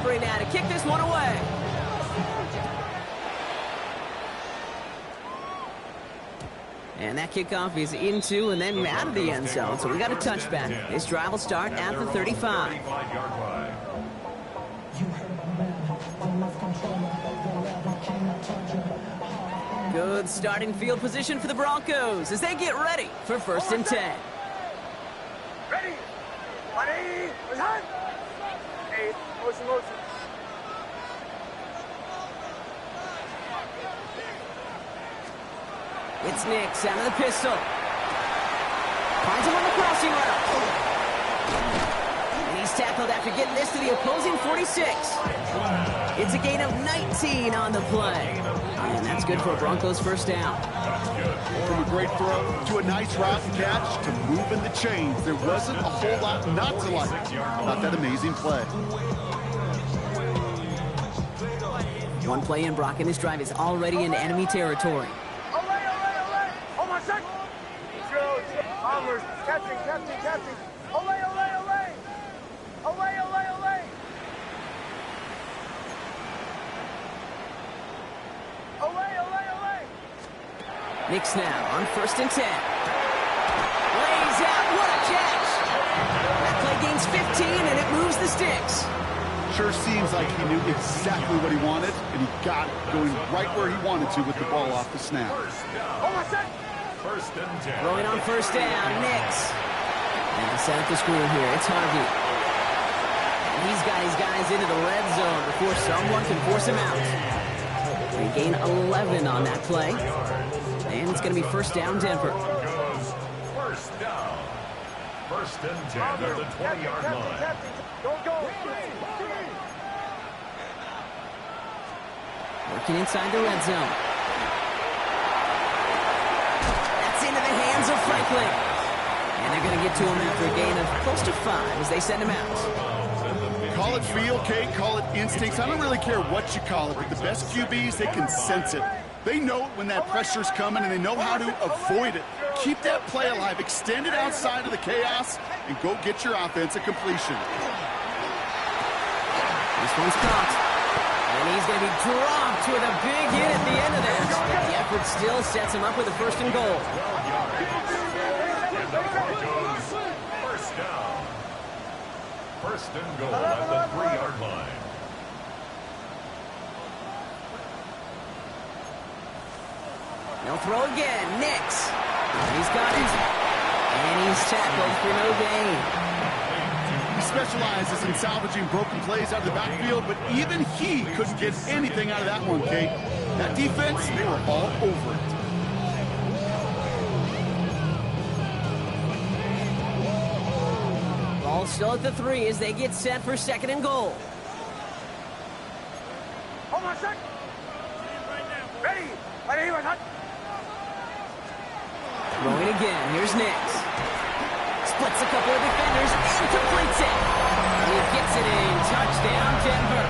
McCaffrey now to kick this one away. And that kickoff is into and then out of the end zone. So we got a touchback. This drive will start at the 35. Good starting field position for the Broncos as they get ready for 1st and 10. Ready? Ready? Hey, motion. It's Nix out of the pistol. Finds him on the crossing route. And he's tackled after getting this to the opposing 46. It's a gain of 19 on the play. And that's good for a Broncos 1st down. From a great throw to a nice route and catch to moving the chains. There wasn't a whole lot not to like about that amazing play. One play in, Brock, and this drive is already in enemy territory. Catching. Olay. Nix now on 1st and 10. Lays out, what a catch! That play gains 15 and it moves the sticks. Sure seems like he knew exactly what he wanted, and he got it going right where he wanted to with the ball off the snap. First and 10. Throwing on 1st down, Nix. And he'll set up the screen here. It's Harvey. And he's got his guys into the red zone before someone can force him out. They gain 11 on that play. And it's going to be 1st down, Denver. 1st down. 1st and 10 at the 20-yard line. Don't go. Working inside the red zone. That's into the hands of Franklin. And they're going to get to him after a gain of close to 5 as they send him out. Call it feel, Kate, call it instincts. I don't really care what you call it, but the best QBs, they can sense it. They know when that pressure's coming, and they know how to avoid it. Keep that play alive. Extend it outside of the chaos, and go get your offense a completion. This one's caught. And he's going to be dropped with a big hit at the end of that. But the effort still sets him up with a 1st and goal. 1st down. 1st and goal at the 3-yard line. They'll throw again. Nix. He's got it. And he's tackled for no gain. He specializes in salvaging broken plays out of the backfield, but even he couldn't get anything out of that one, Kate. That defense, they were all over it. Ball still at the 3 as they get set for 2nd and goal. Hold on a sec. Ready. Throwing again. Here's Nix. Splits a couple of defenders and completes it. He gets it in. Touchdown, Denver.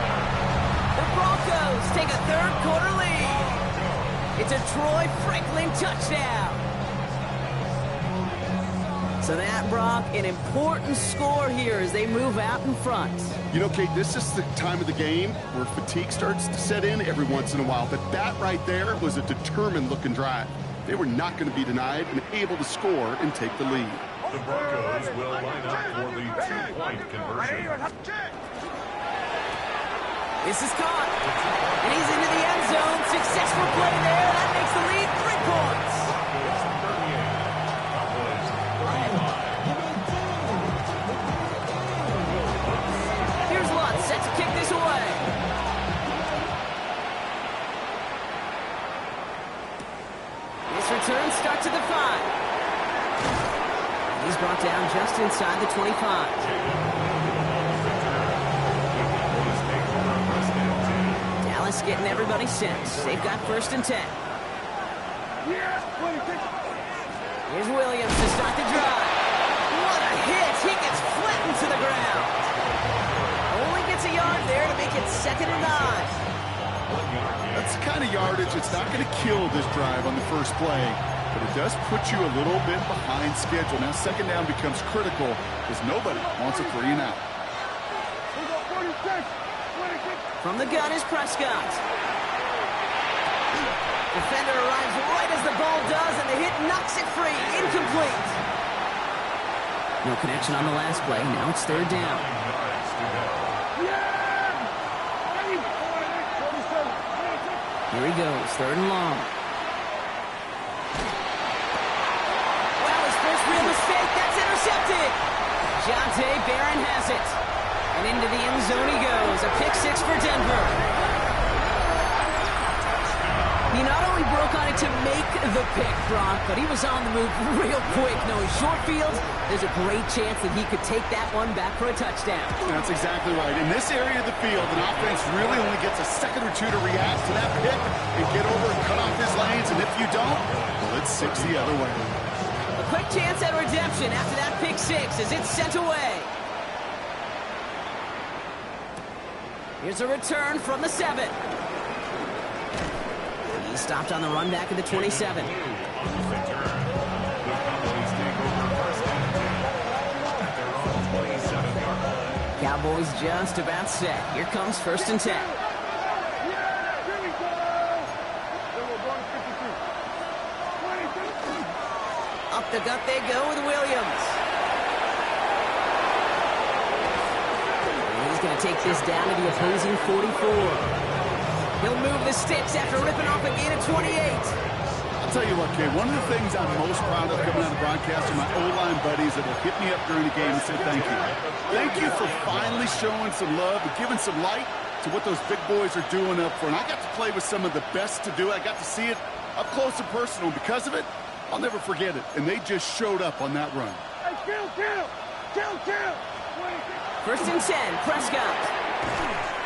The Broncos take a 3rd quarter lead. It's a Troy Franklin touchdown. So that, Brock, an important score here as they move out in front. You know, Kate, this is the time of the game where fatigue starts to set in every once in a while. But that right there was a determined-looking drive. They were not going to be denied and able to score and take the lead. The Broncos will line up for the 2-point conversion. This is caught. And he's into the end zone. Successful play there. That makes the lead 3 points. Here's Lutz set to kick this away. This return starts at the 5. He's brought down just inside the 25. Dallas getting everybody set. They've got 1st and 10. Here's Williams to start the drive. What a hit! He gets flattened to the ground. Only gets a yard there to make it 2nd and 9. That's the kind of yardage that's not going to kill this drive on the first play, but it does put you a little bit behind schedule. Now 2nd down becomes critical because nobody wants a 3 and out. From the gun is Prescott. Defender arrives right as the ball does, and the hit knocks it free. Incomplete. No connection on the last play. Now it's third down. Here he goes, third and long. Well, his first real mistake, that's intercepted. Jonte Barron has it. And into the end zone he goes. A pick six for Denver. He not only broke on it to make the pick, Brock, but he was on the move real quick. Knowing short field, there's a great chance that he could take that one back for a touchdown. That's exactly right. In this area of the field, an offense really only gets a second or two to react to that pick and get over and cut off his lanes. And if you don't, well, it's six the other way. A quick chance at redemption after that pick six as it's sent away. Here's a return from the 7. He stopped on the run back at the 27. Cowboys just about set. Here comes first and 10. Up the gut they go with Williams. And he's going to take this down to the opposing 44. He'll move the sticks after ripping off a gain of 28. I'll tell you what, Kay, one of the things I'm most proud of coming out of broadcast are my O-line buddies that will hit me up during the game and say thank you. Thank you for finally showing some love and giving some light to what those big boys are doing up for. And I got to play with some of the best to do it. I got to see it up close and personal. Because of it, I'll never forget it. And they just showed up on that run. Hey, kill! First and 10, Prescott.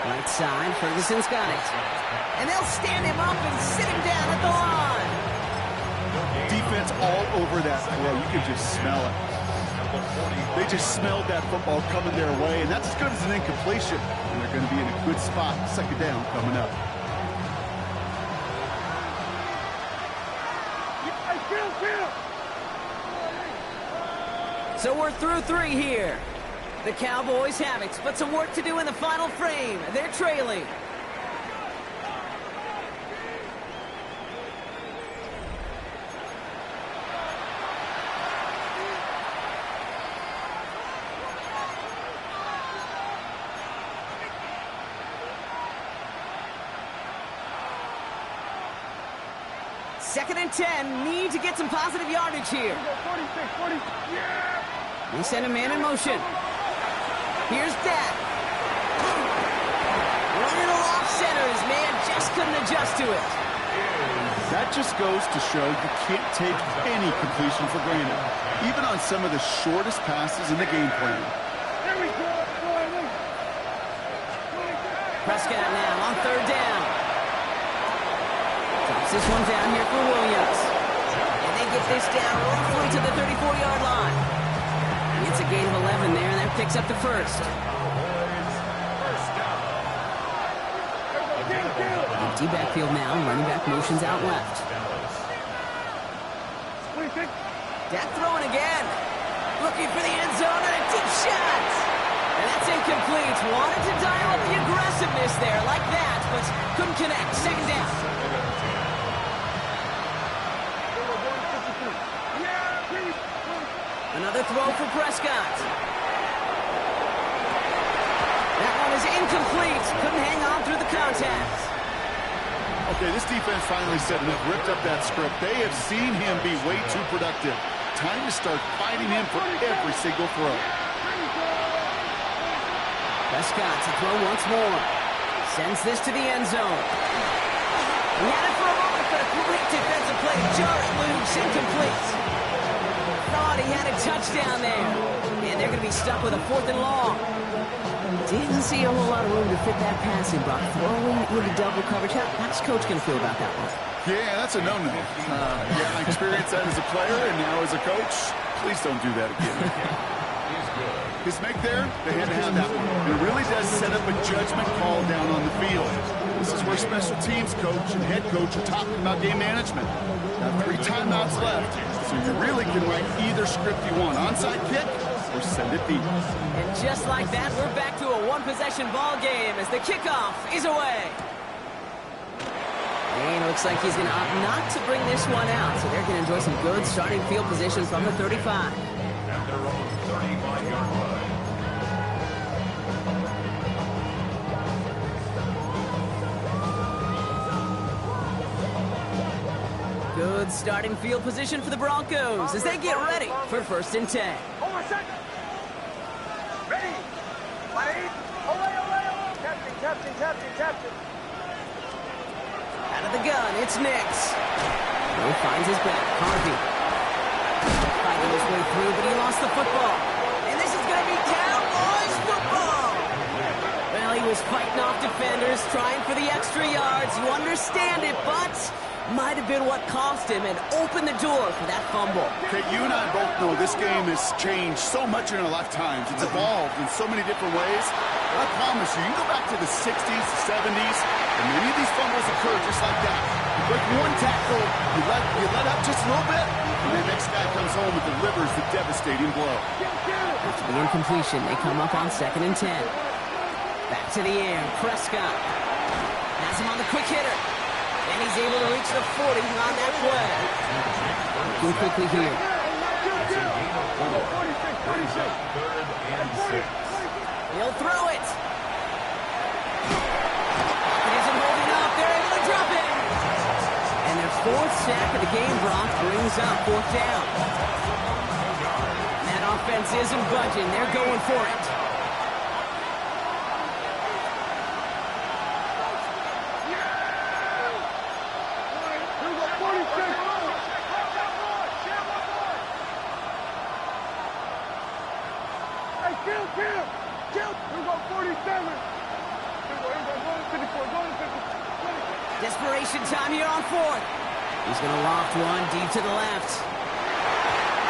Right side, Ferguson's got it. And they'll stand him up and sit him down at the line. Defense all over that throw. You can just smell it. They just smelled that football coming their way, and that's as good as an incompletion. And they're going to be in a good spot, second down coming up. So we're through 3 here. The Cowboys have it, but some work to do in the final frame. They're trailing. Second and 10, need to get some positive yardage here. 40, yeah! They send a man in motion. Here's Dak. Running off center. His man just couldn't adjust to it. That just goes to show you can't take any completion for granted, even on some of the shortest passes in the game plan. There we go. Prescott now on third down. Drops this one down here for Williams. And they get this down roughly to the 34-yard line. It's a gain of 11 there, and that picks up the first. Empty backfield now, running back motions out left. Dak throwing again. Looking for the end zone and a deep shot. And that's incomplete. Wanted to dial up the aggressiveness there like that, but couldn't connect. Second down. Another throw for Prescott. That one is incomplete. Couldn't hang on through the contact. Okay, this defense finally set enough, ripped up that script. They have seen him be way too productive. Time to start fighting him for every single throw. Prescott to throw once more. Sends this to the end zone. He had it for a moment, but a great defensive play. Just loose, incomplete. Thought he had a touchdown there. And they're going to be stuck with a 4th and long. Didn't see a whole lot of room to fit that passing, Brock. Throwing into double coverage. How's Coach going to feel about that one? Yeah, that's a no-no. Yeah, I experienced that as a player and now as a coach. Please don't do that again. His make there, they had to have that one. And it really does set up a judgment call down on the field. This is where special teams coach and head coach are talking about game management. Got 3 timeouts left, so you really can write either script you want. Onside kick or send it deep. And just like that, we're back to a one-possession ball game as the kickoff is away. And it looks like he's going to opt not to bring this one out, so they're going to enjoy some good starting field position from the 35. At their own 35-yard line. Good starting field position for the Broncos as they get ready for 1st and 10. Over set. Ready. Ready. Away. Captain. Out of the gun, it's Nix. He finds his back. Harvey. Fighting his way through, but he lost the football. And this is going to be Cowboys football. Well, he was fighting off defenders, trying for the extra yards. You understand it, but might have been what cost him and opened the door for that fumble. Okay, you and I both know this game has changed so much in our lifetimes. It's evolved in so many different ways. But I promise you, you go back to the 60s, the 70s, and many of these fumbles occur just like that. You break one tackle, you let up just a little bit, and the next guy comes home and delivers the devastating blow. After the incompletion, they come up on 2nd and 10. Back to the air, Prescott. Has him on the quick hitter. And he's able to reach the 40 on that play. Looking quickly here. He'll throw it. It isn't holding up. They're able to drop it. And their 4th sack of the game, Brock, brings up 4th down. That offense isn't budging. They're going for it. Desperation time here on 4th. He's going to loft one deep to the left.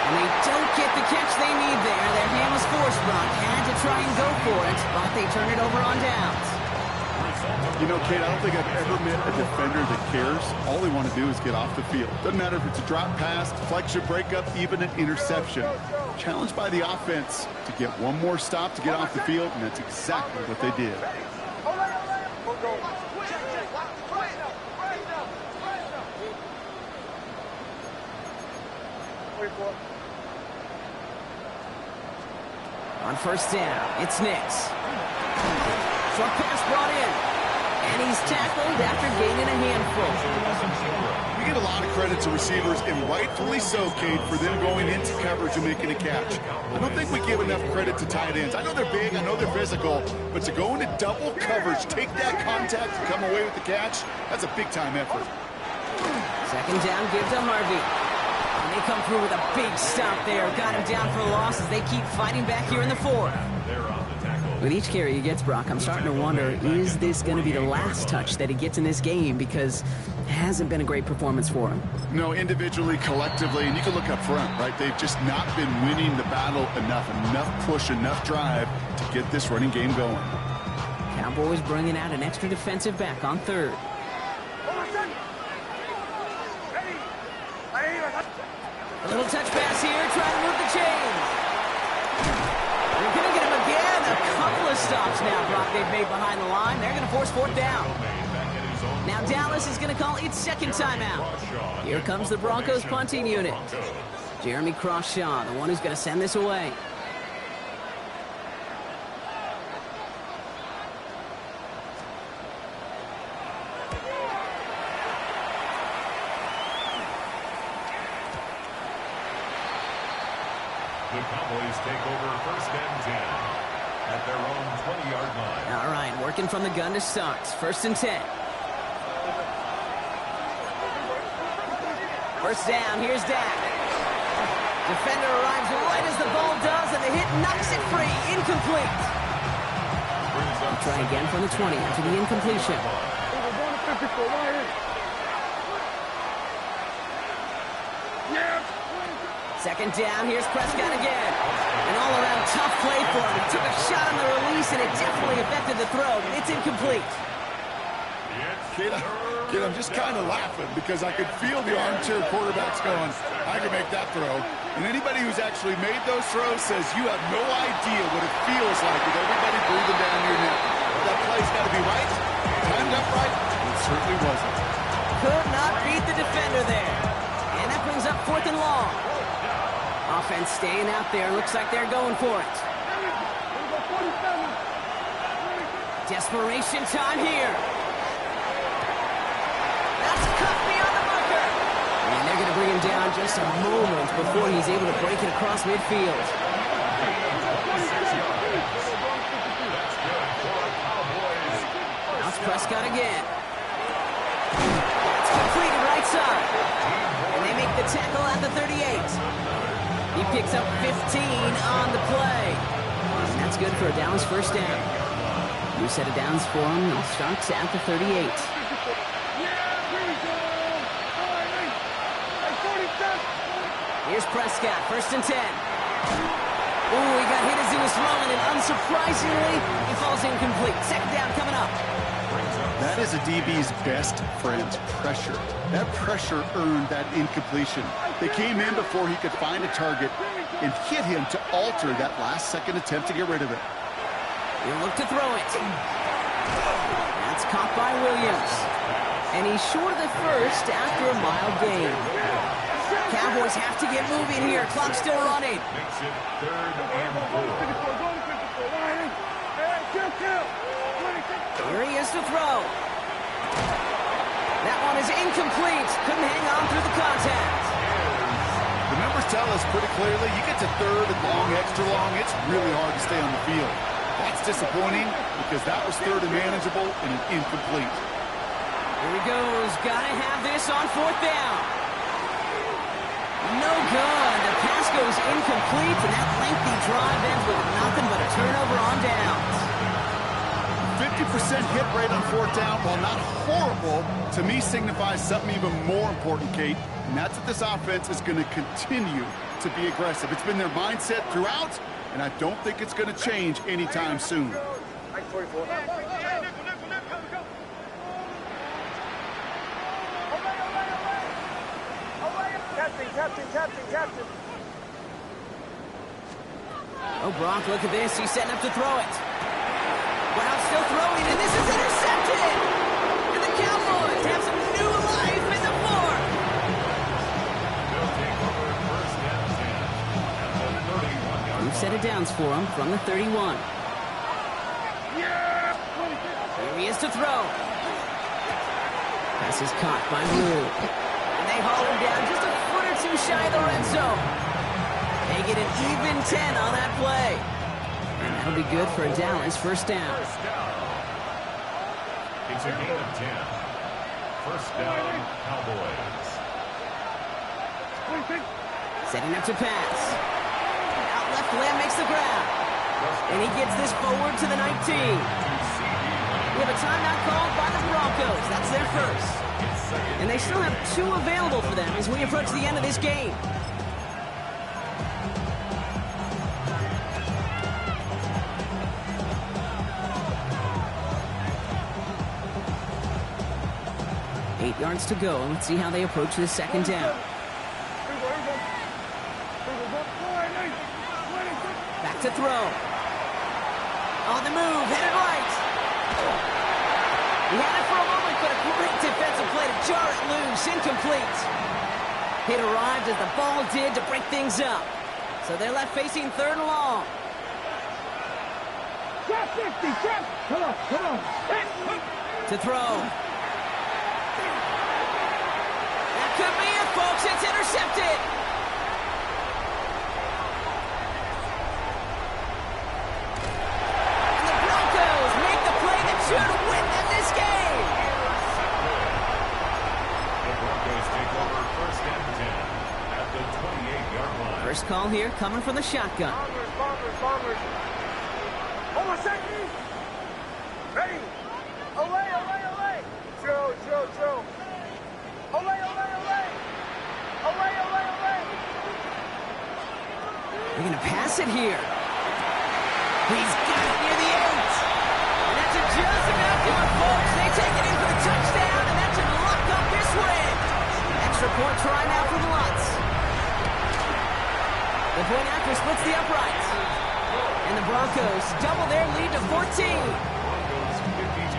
And they don't get the catch they need there. Their hand was forced, Brock. Had to try and go for it, but they turn it over on downs. You know, Kate, I don't think I've ever met a defender that cares. All they want to do is get off the field. Doesn't matter if it's a drop pass, deflection, breakup, even an interception. Challenged by the offense to get one more stop to get off the field, and that's exactly what they did. On 1st down, it's Nix. Short pass brought in. And he's tackled after gaining a handful. We get a lot of credit to receivers, and rightfully so, Kate, for them going into coverage and making a catch. I don't think we give enough credit to tight ends. I know they're big, I know they're physical, but to go into double coverage, take that contact, and come away with the catch, that's a big-time effort. 2nd down, give to Harvey. And they come through with a big stop there. Got him down for a loss as they keep fighting back here in the 4th. With each carry he gets, Brock, I'm starting to wonder, is this going to be the last touch that he gets in this game? Because it hasn't been a great performance for him. No, individually, collectively, and you can look up front, right? They've just not been winning the battle enough push, enough drive to get this running game going. Cowboys bringing out an extra defensive back on 3rd. A little touch pass here, trying to move the chains. They're going to get him again. A couple of stops now, Brock, they've made behind the line. They're going to force 4th down. Now Dallas is going to call its 2nd timeout. Here comes the Broncos punting unit. Jeremy Crawshaw, the one who's going to send this away. The Cowboys take over 1st and 10 at their own 20-yard line. All right, working from the gun to start. 1st and 10. 1st down, here's Dak. Defender arrives right as the ball does, and the hit knocks it free. Incomplete. We'll try again from the 20 after the incompletion. 2nd down, here's Prescott again. An all-around tough play for him. He took a shot on the release, and it definitely affected the throw. It's incomplete. Kid, I'm just kind of laughing because I could feel the armchair quarterbacks going, I can make that throw. And anybody who's actually made those throws says you have no idea what it feels like with everybody breathing down your neck. Well, that play's got to be right, timed up right. It certainly wasn't. Could not beat the defender there. And that brings up 4th and long. Offense staying out there. Looks like they're going for it. Desperation time here. That's cut beyond the marker. And they're going to bring him down just a moment before he's able to break it across midfield. Now it's Prescott again. It's completed right side. And they make the tackle at the 38. He picks up 15 on the play. And that's good for a Dallas first down. New set of downs for him. He starts at the 38. Here's Prescott, 1st and 10. Ooh, he got hit as he was throwing, and unsurprisingly, he falls incomplete. 2nd down coming up. That is a DB's best friend, pressure. That pressure earned that incompletion. They came in before he could find a target and hit him to alter that last-second attempt to get rid of it. He'll look to throw it. That's caught by Williams. And he's short of the first after a mild gain. Cowboys have to get moving here. Clock's still running. Makes it 3rd and 4. Here he is to throw. That one is incomplete. Couldn't hang on through the contact. The numbers tell us pretty clearly, you get to 3rd and long, extra long, it's really hard to stay on the field. That's disappointing because that was 3rd and manageable and an incomplete. Here he goes. Gotta have this on 4th down. No good. The pass goes incomplete, and that lengthy drive ends with nothing but a turnover on downs. 50% hit rate on 4th down, while not horrible, to me signifies something even more important, Kate, and that's that this offense is going to continue to be aggressive. It's been their mindset throughout, and I don't think it's going to change anytime soon. Captain. Oh, Brock, look at this. He's setting up to throw it. Brown still throwing, and this is intercepted! And the Cowboys have some new life in the 4th. They'll take over 1st and 10 at the 31-yard line. New set of downs for him from the 31. Here he is to throw. Pass is caught by Blue. And they haul him down just a foot or two shy of the red zone. They get an even 10 on that play. And that'll be good for a Dallas first down. It's a gain of 10. 1st down, Cowboys. Setting up to pass. Out left, Lamb makes the grab. And he gets this forward to the 19. We have a timeout called by the Broncos. That's their first. And they still have 2 available for them as we approach the end of this game. Eight yards to go. Let's see how they approach this 2nd down. Back to throw. On the move, headed right. He had it for a moment, but a great defensive play to jar it loose. Incomplete. It arrived as the ball did to break things up. So they're left facing 3rd and long. Come on. To throw. That could be it, folks. It's intercepted. And the Broncos make the play that should win them this game. The Broncos take over 1st and 10 at the 28-yard line. First call here coming from the shotgun. Bombers. Almost second. Ready. Away. Joe. Away. They're going to pass it here. He's got it near the end. And that's just about done, folks. They take it in for the touchdown, and that should lock up this win. Extra point try now from Lutz. The point after splits the uprights. And the Broncos double their lead to 14. Broncos 52.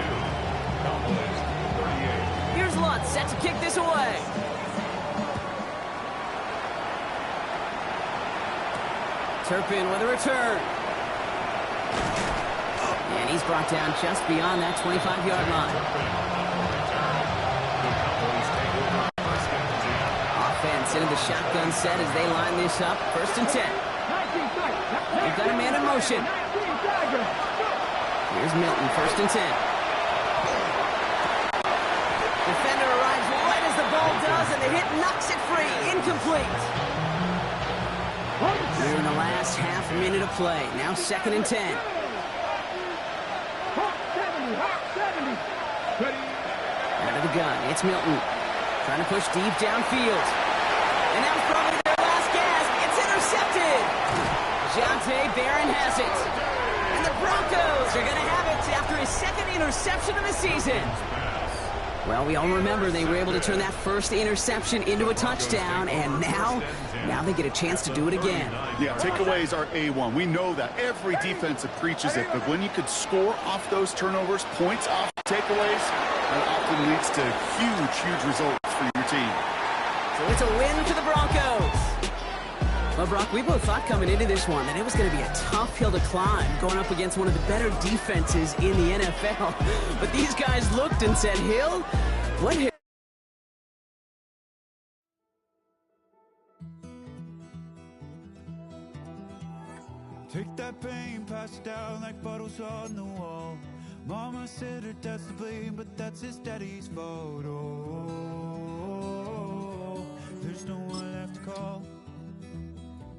Cowboys 38. Here's Lutz set to kick this away. Turpin with a return. And he's brought down just beyond that 25-yard line. Offense into the shotgun set as they line this up. 1st and 10. They've got a man in motion. Here's Milton, 1st and 10. Defender arrives right as the ball does, and the hit knocks it free. Incomplete. We're in the last half minute of play. Now 2nd and 10. Out of the gun, it's Milton. Trying to push deep downfield. And that was probably their last gasp. It's intercepted. Jonte Barron has it. And the Broncos are going to have it after his 2nd interception of the season. Well, we all remember they were able to turn that first interception into a touchdown, and now they get a chance to do it again. Yeah, takeaways are A1. We know that. Every defensive preaches it, but when you could score off those turnovers, points off takeaways, that often leads to huge results for your team. So it's a win for the Broncos. Well, Brock, we both thought coming into this one that it was going to be a tough hill to climb, going up against one of the better defenses in the NFL. But these guys looked and said, Hill? What hill? Take that pain, pass it down like bottles on the wall. Mama said her dad's to blame, but that's his daddy's fault. Oh, there's no one left to call.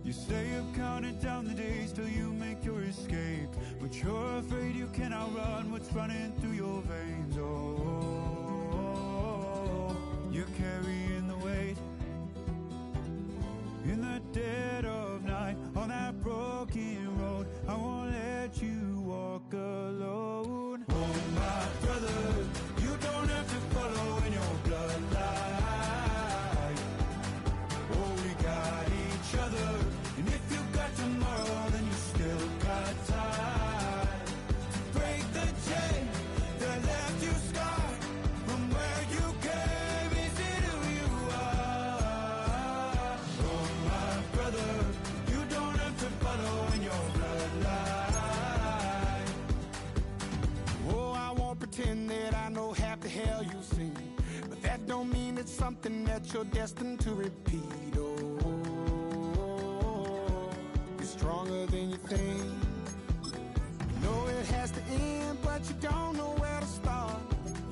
You stay up counting down the days till you make your escape, but you're afraid you can outrun what's running through your veins. Oh, you're carrying the weight in the dead of night on that broken road. I won't let you walk alone. Oh, my brother, you don't have to follow in your bloodline. Oh, we got each other. And if you got tomorrow, then you still got time to break the chain that left you scarred from where you came into who you are. Oh, my brother, you don't have to follow in your bloodline. Oh, I won't pretend that I know half the hell you've seen, but that don't mean it's something that you're destined to repeat. Oh, stronger than you think. You know it has to end, but you don't know where to start.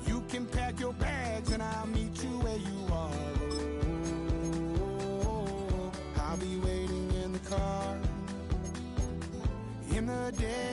You can pack your bags and I'll meet you where you are. Oh, I'll be waiting in the car in the day.